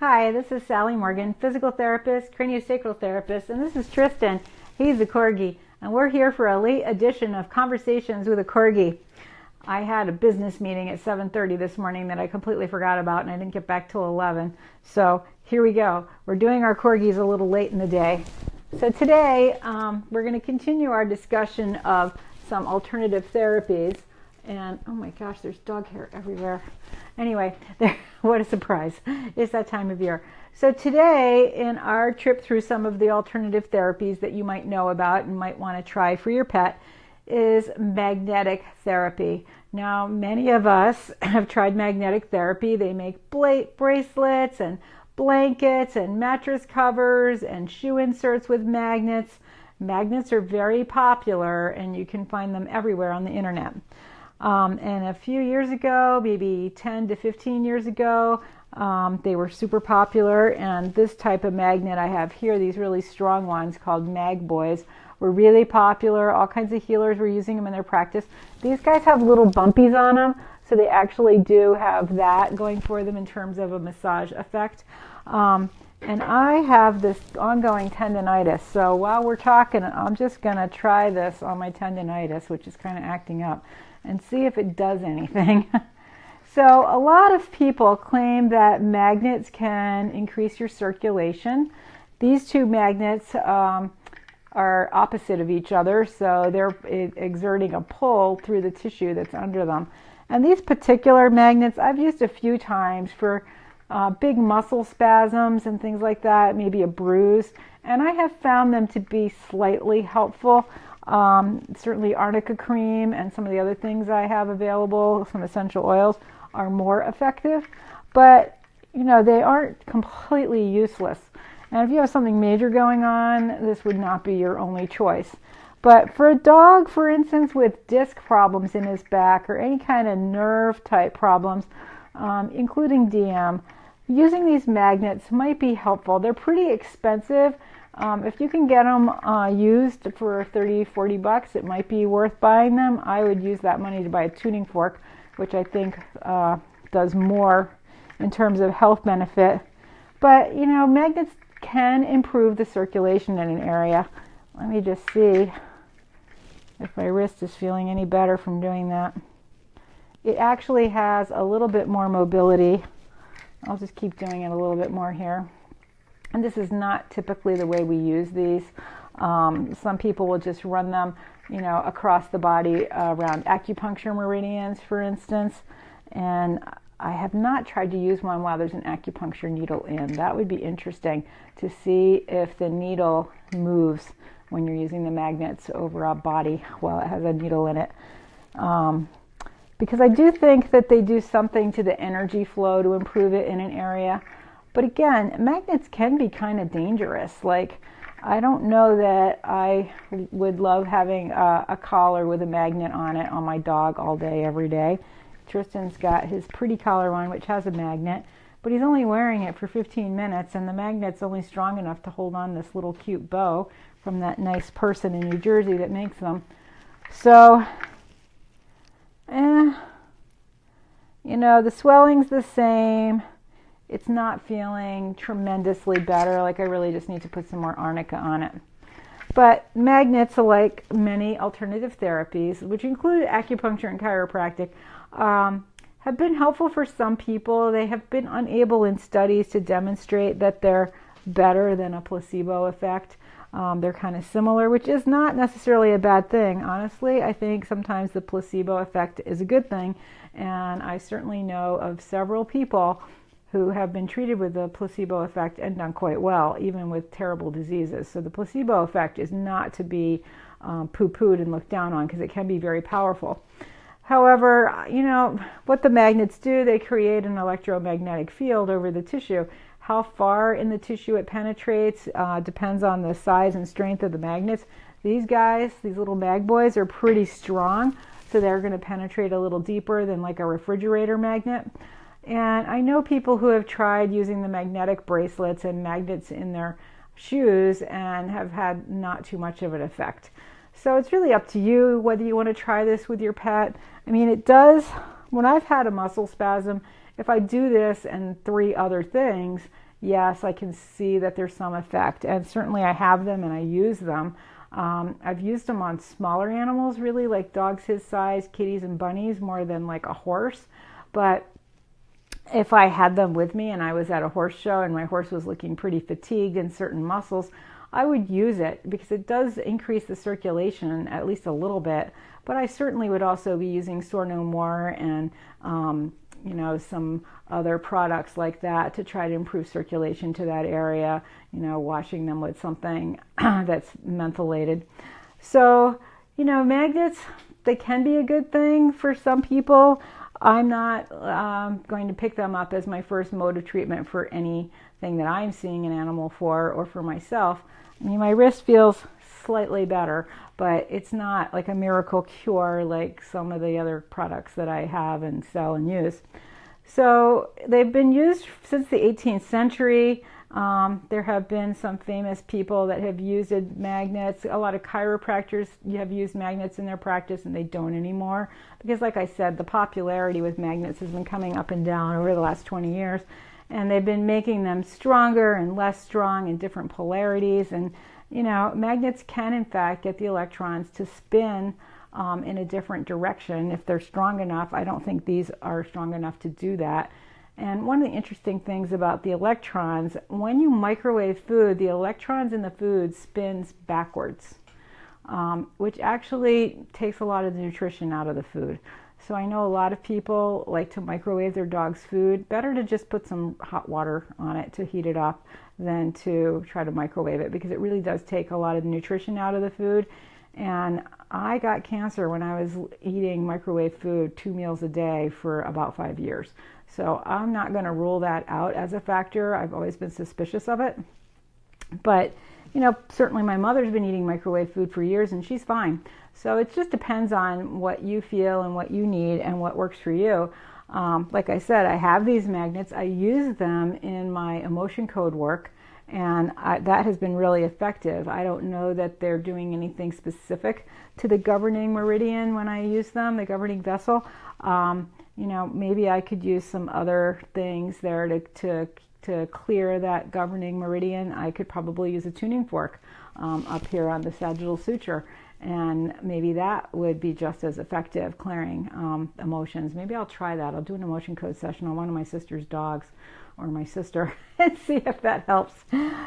Hi, this is Sally Morgan, physical therapist, craniosacral therapist, and this is Tristan. He's a Corgi, and we're here for a late edition of Conversations with a Corgi. I had a business meeting at 7:30 this morning that I completely forgot about, and I didn't get back till 11. So here we go. We're doing our Corgis a little late in the day. So today we're going to continue our discussion of some alternative therapies. And oh my gosh, there's dog hair everywhere. Anyway, what a surprise. It's that time of year. So today, in our trip through some of the alternative therapies that you might know about and might want to try for your pet, is magnetic therapy. Now, many of us have tried magnetic therapy. They make bracelets and blankets and mattress covers and shoe inserts with magnets. Magnets are very popular, and you can find them everywhere on the internet. And a few years ago, maybe 10 to 15 years ago, they were super popular. And this type of magnet I have here, these really strong ones called Mag Boys, were really popular. All kinds of healers were using them in their practice. These guys have little bumpies on them, so they actually do have that going for them in terms of a massage effect. And I have this ongoing tendonitis. So while we're talking, I'm just going to try this on my tendonitis, which is kind of acting up, and see if it does anything. So a lot of people claim that magnets can increase your circulation. These two magnets are opposite of each other, so they're exerting a pull through the tissue that's under them. And these particular magnets I've used a few times for big muscle spasms and things like that, maybe a bruise, and I have found them to be slightly helpful. Certainly arnica cream and some of the other things I have available, some essential oils, are more effective, but they aren't completely useless. And if you have something major going on, this would not be your only choice. But for a dog, for instance, with disc problems in his back or any kind of nerve type problems, including DM, using these magnets might be helpful. They're pretty expensive. If you can get them used for $30-40, it might be worth buying them. I would use that money to buy a tuning fork, which I think does more in terms of health benefit. But, magnets can improve the circulation in an area. Let me just see if my wrist is feeling any better from doing that. It actually has a little bit more mobility. I'll just keep doing it a little bit more here. And this is not typically the way we use these. Some people will just run them, across the body around acupuncture meridians, for instance. And I have not tried to use one while there's an acupuncture needle in. That would be interesting to see if the needle moves when you're using the magnets over a body while it has a needle in it. Because I do think that they do something to the energy flow to improve it in an area. But again, magnets can be kind of dangerous. Like, I don't know that I would love having a collar with a magnet on it on my dog all day, every day. Tristan's got his pretty collar one, which has a magnet, but he's only wearing it for 15 minutes, and the magnet's only strong enough to hold on this little cute bow from that nice person in New Jersey that makes them. So, the swelling's the same. It's not feeling tremendously better. Like, I really just need to put some more arnica on it. But magnets, like many alternative therapies, which include acupuncture and chiropractic, have been helpful for some people. They have been unable in studies to demonstrate that they're better than a placebo effect. They're kind of similar, which is not necessarily a bad thing. Honestly, I think sometimes the placebo effect is a good thing. And I certainly know of several people who have been treated with the placebo effect and done quite well, even with terrible diseases. So the placebo effect is not to be poo-pooed and looked down on, because it can be very powerful. However, what the magnets do, they create an electromagnetic field over the tissue. How far in the tissue it penetrates depends on the size and strength of the magnets. These guys, these little Mag Boys, are pretty strong, so they're going to penetrate a little deeper than like a refrigerator magnet. And I know people who have tried using the magnetic bracelets and magnets in their shoes and have had not too much of an effect. So it's really up to you whether you want to try this with your pet. I mean, it does, when I've had a muscle spasm, if I do this and 3 other things, yes, I can see that there's some effect. And certainly I have them and I use them. I've used them on smaller animals, really, like dogs his size, kitties and bunnies, more than like a horse. But if I had them with me and I was at a horse show and my horse was looking pretty fatigued in certain muscles, I would use it because it does increase the circulation at least a little bit. But I certainly would also be using Soar No More and some other products like that to try to improve circulation to that area, washing them with something that's mentholated. So, magnets, they can be a good thing for some people. I'm not going to pick them up as my first mode of treatment for anything that I'm seeing an animal for or for myself. I mean, my wrist feels slightly better, but it's not like a miracle cure like some of the other products that I have and sell and use. So they've been used since the 18th century. There have been some famous people that have used magnets. A lot of chiropractors have used magnets in their practice and they don't anymore. Because like I said, the popularity with magnets has been coming up and down over the last 20 years. And they've been making them stronger and less strong in different polarities. And, magnets can in fact get the electrons to spin in a different direction if they're strong enough. I don't think these are strong enough to do that. And one of the interesting things about the electrons, when you microwave food, the electrons in the food spins backwards, which actually takes a lot of the nutrition out of the food. So I know a lot of people like to microwave their dog's food. Better to just put some hot water on it to heat it up than to try to microwave it, because it really does take a lot of the nutrition out of the food. And I got cancer when I was eating microwave food 2 meals a day for about 5 years. So I'm not going to rule that out as a factor. I've always been suspicious of it. But, certainly my mother's been eating microwave food for years and she's fine. So it just depends on what you feel and what you need and what works for you. Like I said, I have these magnets. I use them in my emotion code work, and that has been really effective. I don't know that they're doing anything specific to the governing meridian when I use them, the governing vessel. Maybe I could use some other things there to clear that governing meridian. I could probably use a tuning fork up here on the sagittal suture, and maybe that would be just as effective clearing emotions. Maybe I'll try that. I'll do an emotion code session on one of my sister's dogs or my sister and see if that helps.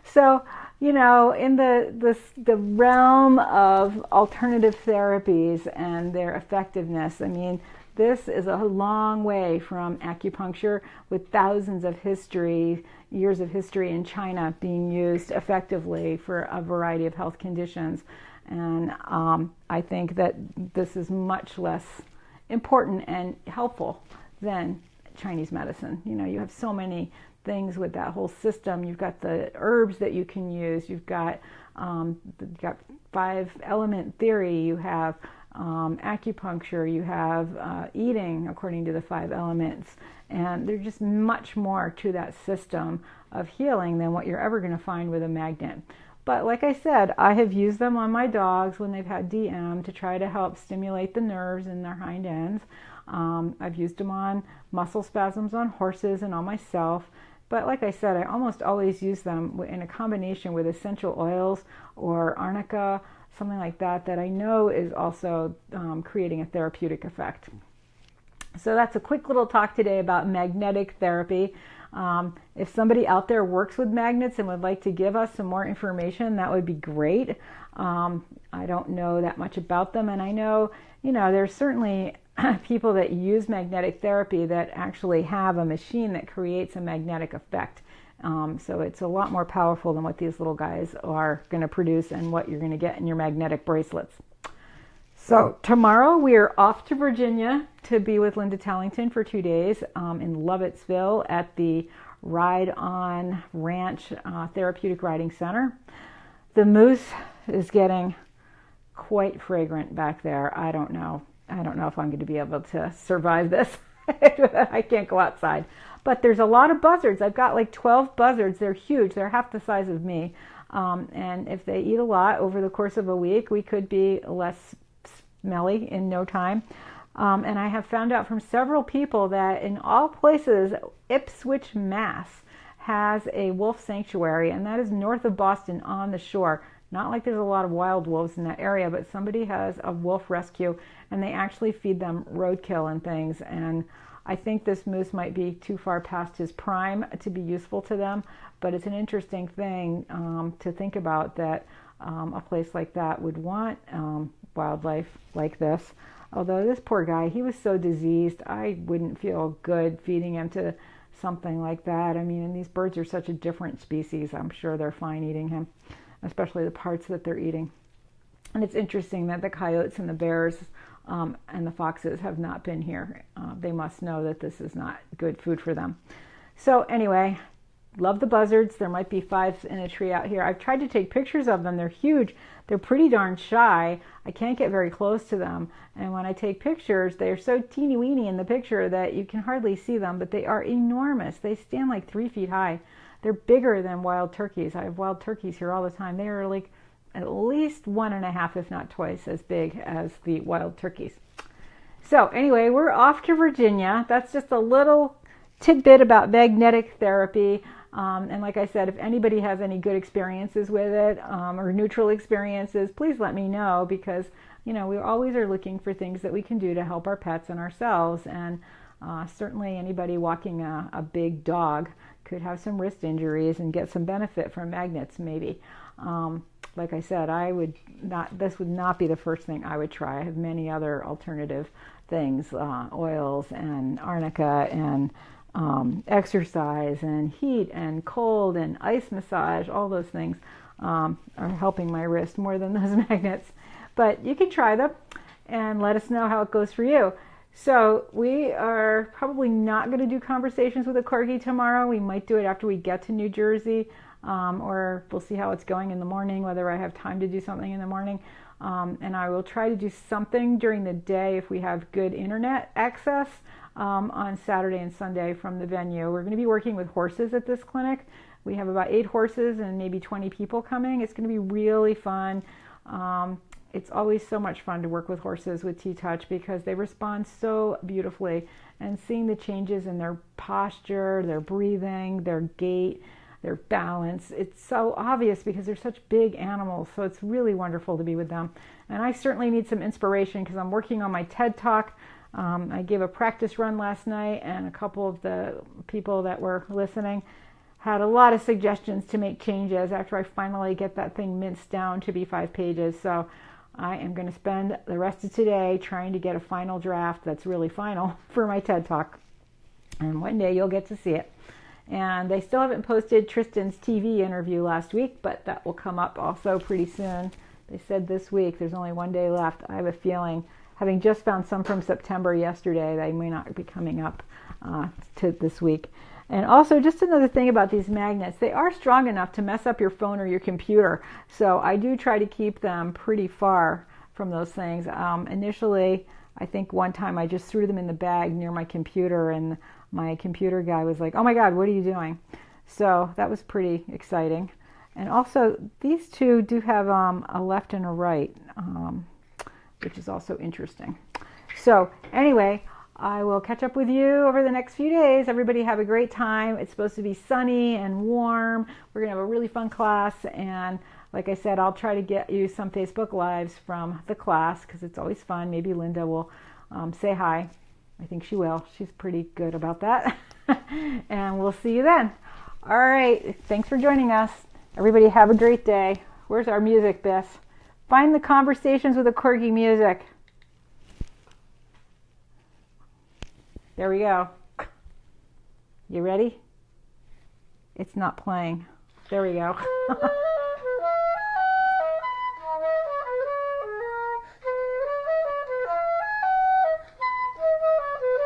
So, in the realm of alternative therapies and their effectiveness, I mean, this is a long way from acupuncture, with thousands of years of history in China being used effectively for a variety of health conditions. And I think that this is much less important and helpful than Chinese medicine. You have so many things with that whole system. You've got the herbs that you can use. You've got 5-element theory. You have acupuncture. You have eating according to the 5 elements. And there's just much more to that system of healing than what you're ever going to find with a magnet. But like I said, I have used them on my dogs when they've had DM to try to help stimulate the nerves in their hind ends. I've used them on muscle spasms on horses and on myself. But like I said, I almost always use them in a combination with essential oils or arnica, something like that, that I know is also creating a therapeutic effect. So that's a quick little talk today about magnetic therapy. If somebody out there works with magnets and would like to give us some more information, that would be great. I don't know that much about them, and I know, there's certainly people that use magnetic therapy that actually have a machine that creates a magnetic effect. So it's a lot more powerful than what these little guys are going to produce and what you're going to get in your magnetic bracelets. So tomorrow we are off to Virginia to be with Linda Tellington for 2 days in Lovettsville at the Ride On Ranch Therapeutic Riding Center. The moose is getting quite fragrant back there. I don't know if I'm going to be able to survive this. I can't go outside. But there's a lot of buzzards. I've got like 12 buzzards. They're huge. They're half the size of me. And if they eat a lot over the course of a week, we could be less smelly in no time. And I have found out from several people that in all places, Ipswich, Mass. has a wolf sanctuary, and that is north of Boston on the shore. Not like there's a lot of wild wolves in that area, but somebody has a wolf rescue, and they actually feed them roadkill and things. And I think this moose might be too far past his prime to be useful to them, but it's an interesting thing to think about, that a place like that would want wildlife like this. Although this poor guy, he was so diseased, I wouldn't feel good feeding him to something like that. I mean, and these birds are such a different species. I'm sure they're fine eating him, especially the parts that they're eating. And it's interesting that the coyotes and the bears and the foxes have not been here. They must know that this is not good food for them. So anyway, love the buzzards. There might be 5 in a tree out here. I've tried to take pictures of them. They're huge. They're pretty darn shy. I can't get very close to them. And when I take pictures, they're so teeny weeny in the picture that you can hardly see them, but they are enormous. They stand like 3 feet high. They're bigger than wild turkeys. I have wild turkeys here all the time. They are like at least 1.5, if not twice as big as the wild turkeys. So anyway, we're off to Virginia. That's just a little tidbit about magnetic therapy. And like I said, if anybody has any good experiences with it or neutral experiences, please let me know, because we always are looking for things that we can do to help our pets and ourselves. And certainly anybody walking a big dog could have some wrist injuries and get some benefit from magnets maybe. Like I said, this would not be the first thing I would try. I have many other alternative things, oils and arnica and exercise and heat and cold and ice massage. All those things are helping my wrist more than those magnets. But you can try them and let us know how it goes for you. So we are probably not going to do conversations with a Corgi tomorrow. We might do it after we get to New Jersey, or we'll see how it's going in the morning, whether I have time to do something in the morning. And I will try to do something during the day if we have good internet access on Saturday and Sunday from the venue. We're going to be working with horses at this clinic. We have about 8 horses and maybe 20 people coming. It's going to be really fun. It's always so much fun to work with horses with T-Touch because they respond so beautifully, and seeing the changes in their posture, their breathing, their gait, their balance, it's so obvious because they're such big animals. So it's really wonderful to be with them. And I certainly need some inspiration because I'm working on my TED Talk. I gave a practice run last night, and a couple of the people that were listening had a lot of suggestions to make changes after I finally get that thing minced down to be 5 pages. So I am going to spend the rest of today trying to get a final draft that's really final for my TED Talk. And one day you'll get to see it. And they still haven't posted Tristan's TV interview last week, but that will come up also pretty soon. They said this week. There's only 1 day left. I have a feeling, having just found some from September yesterday, they may not be coming up to this week. And also, just another thing about these magnets, they are strong enough to mess up your phone or your computer. So I do try to keep them pretty far from those things. Initially, I think one time I just threw them in the bag near my computer, and my computer guy was like, "Oh my God, what are you doing?" So that was pretty exciting. And also, these two do have a left and a right, which is also interesting. So anyway, I will catch up with you over the next few days. Everybody have a great time. It's supposed to be sunny and warm. We're going to have a really fun class. And like I said, I'll try to get you some Facebook Lives from the class because it's always fun. Maybe Linda will say hi. I think she will. She's pretty good about that. And we'll see you then. All right. Thanks for joining us. Everybody have a great day. Where's our music, Biss? Find the Conversations with a Corgi music. There we go. You ready? It's not playing. There we go.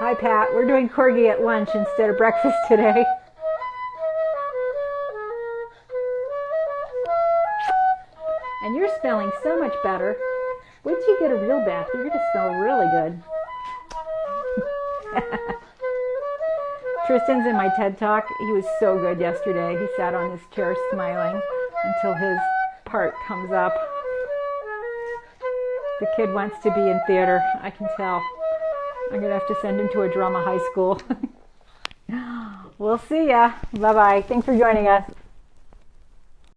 Hi, Pat. We're doing Corgi at lunch instead of breakfast today. And you're smelling so much better. Wait till you get a real bath. You're going to smell really good. Tristan's in my TED Talk. He was so good yesterday. He sat on his chair smiling until his part comes up. The kid wants to be in theater, I can tell. I'm going to have to send him to a drama high school. We'll see ya. Bye-bye. Thanks for joining us.